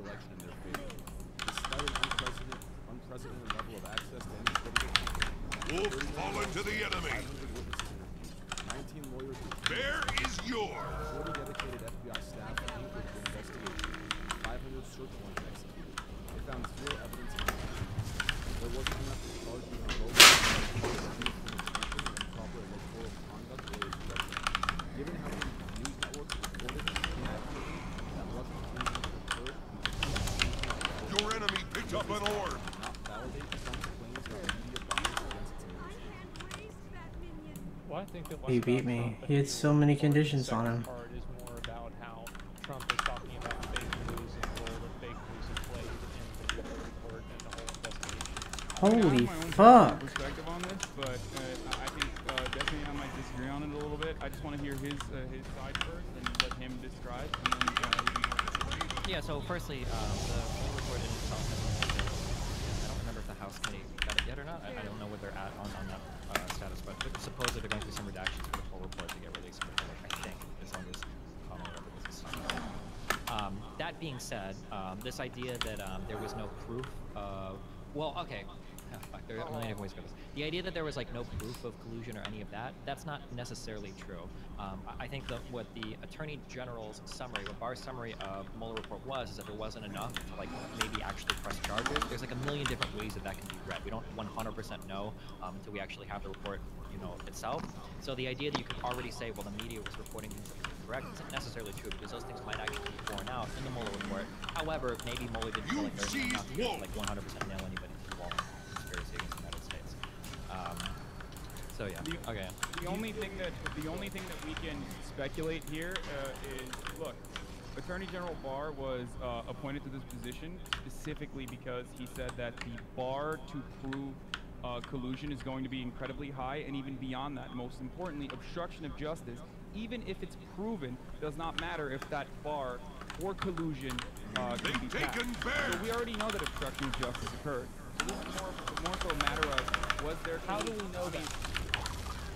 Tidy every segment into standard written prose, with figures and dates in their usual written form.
election in their favor. Despite an unprecedented level of access to any political Wolf fallen to the enemy. 19 lawyers. Bear is yours. 40 dedicated FBI staff anchored the investigation. 500 search warrants executed. They found zero evidence of corruption. There wasn't enough to charge you on both improper electoral conduct related to corruption. Given how many news networks reported inaccurately that Russian collusion occurred, Your enemy picked up an orb. not validate Trump's claims about media bias against its enemies. Well, I think that He beat me. He had so many conditions on him. part is more about how Trump is talking about fake news and the role that fake news has played in the report and the whole investigation. Holy I have my own fuck. perspective on this, but I think definitely I might disagree on it a little bit. I just want to hear his side first and let him describe, and then we can Yeah, so firstly, the whole report in itself has been, I don't remember if the House committee got it yet or not. I don't know what they're at on that status, but supposedly they're going through some redactions for the full report to get released, I think, as long as whatever this is talking about. That being said, this idea that there was no proof of, well, okay, there are a million different ways to go this. The idea that there was like no proof of collusion or any of that, that's not necessarily true. I think that what the Attorney General's summary, what Barr's summary of the Mueller report was, is that there wasn't enough to like maybe actually press charges. There's like a million different ways that can be read. We don't 100% know until we actually have the report, you know, itself. So the idea that you could already say, well, the media was reporting things that were correct isn't necessarily true, because those things might actually be borne out in the Mueller report. However, maybe Mueller didn't feel like there was enough to like 100% nail anybody to the wall in conspiracy against the United States. So yeah, okay. The only thing that we can speculate here is, look, Attorney General Barr was appointed to this position specifically because he said that the bar to prove collusion is going to be incredibly high, and even beyond that, most importantly, obstruction of justice, even if it's proven, does not matter if that bar for collusion can be passed. So we already know that obstruction of justice occurred. So this is more so a matter of, was there? How do we know that?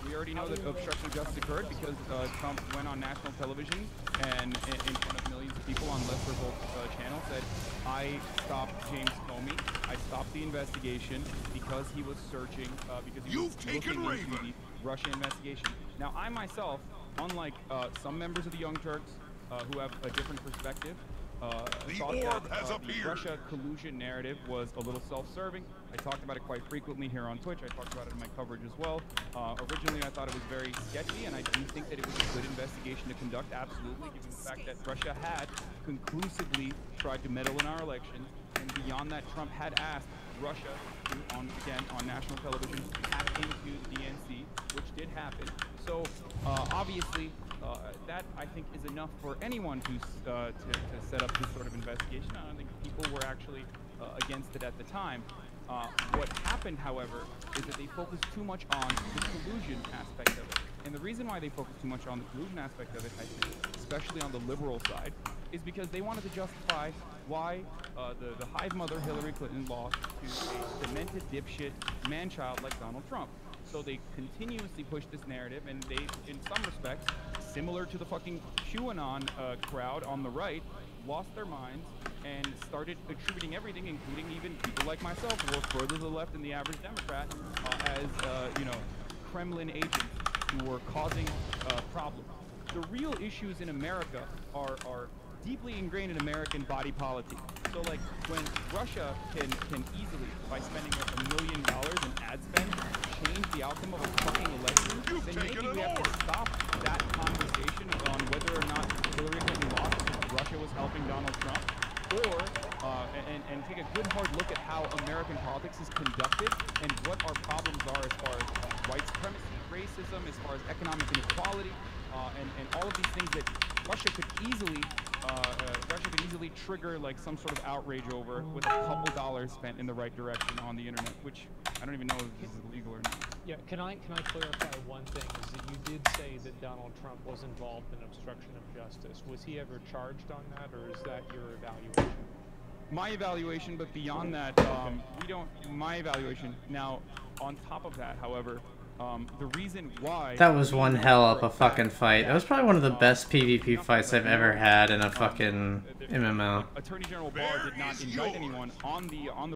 We already know that obstruction of justice occurred because Trump went on national television and in front of millions of people on Lester Holt's channel said, I stopped James Comey, I stopped the investigation because he was searching, because he was looking into the Russia investigation. Now, I myself, unlike some members of the Young Turks who have a different perspective, thought that the Russia collusion narrative was a little self-serving. I talked about it quite frequently here on Twitch. I talked about it in my coverage as well. Originally, I thought it was very sketchy, and I do think that it was a good investigation to conduct, absolutely, given the fact that Russia had conclusively tried to meddle in our elections, and beyond that, Trump had asked Russia to, again, on national television, hack into the DNC, which did happen. So, obviously, that, I think, is enough for anyone to set up this sort of investigation. I don't think people were actually against it at the time. What happened, however, is that they focused too much on the collusion aspect of it. And the reason why they focused too much on the collusion aspect of it, I think, especially on the liberal side, is because they wanted to justify why the hive mother Hillary Clinton lost to a demented dipshit man-child like Donald Trump. So they continuously push this narrative, and they, in some respects, similar to the fucking QAnon crowd on the right, lost their minds and started attributing everything, including even people like myself, who are further to the left than the average Democrat, as, you know, Kremlin agents who were causing problems. The real issues in America are deeply ingrained in American body politic. So, like, when Russia can easily, by spending like $1 million in ad spend, change the outcome of a fucking election, then maybe we have to stop that conversation on whether or not Hillary Clinton lost because Russia was helping Donald Trump, or and take a good hard look at how American politics is conducted and what our problems are as far as white supremacy, racism, as far as economic inequality, and all of these things that Russia could easily trigger like some sort of outrage over with a couple dollars spent in the right direction on the internet, which I don't even know if this is illegal or not. Yeah, can I clarify one thing? Is that you did say that Donald Trump was involved in obstruction of justice. Was he ever charged on that, or is that your evaluation? My evaluation, but beyond that, we don't. My evaluation. Now, on top of that, however, The reason why That was one hell of a fucking fight. That was probably one of the best PvP fights I've ever had in a fucking MMO. Attorney General Barr did not indict anyone on the